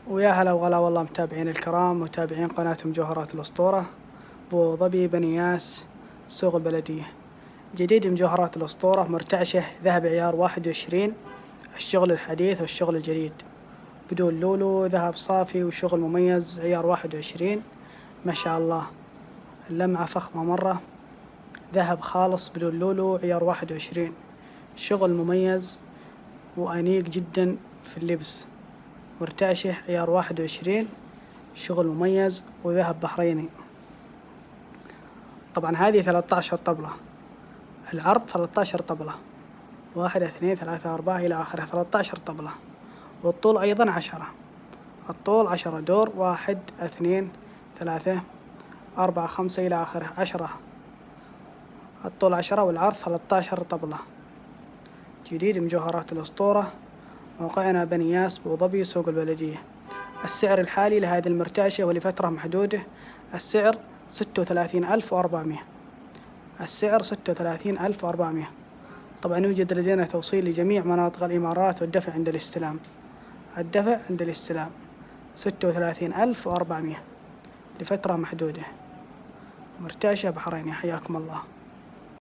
ويا هلا وغلا والله متابعين الكرام، متابعين قناة مجوهرات الأسطورة، أبو ظبي بني ياس، سوق البلدية. جديد مجوهرات الأسطورة، مرتعشة، ذهب عيار 21، الشغل الحديث والشغل الجديد، بدون لولو، ذهب صافي وشغل مميز، عيار 21 ما شاء الله. اللمعة فخمة مرة، ذهب خالص بدون لولو، عيار 21، شغل مميز وأنيق جدا في اللبس. مرتعشة عيار 21، شغل مميز وذهب بحريني. طبعا هذه 13 طبلة، العرض 13 طبلة، 1 2 3 4 إلى آخره، 13 طبلة. والطول أيضا 10، الطول 10 دور، 1 2 3 4 5 إلى آخره، 10. الطول 10 والعرض 13 طبلة. جديد مجوهرات الأسطورة، موقعنا بني ياس بأبو ظبي، سوق البلدية. السعر الحالي لهذه المرتعشة ولفترة محدودة، السعر 36,400، السعر 36,400. طبعا يوجد لدينا توصيل لجميع مناطق الإمارات، والدفع عند الاستلام. الدفع عند الاستلام 36,400 لفترة محدودة. مرتعشة بحريني، حياكم الله.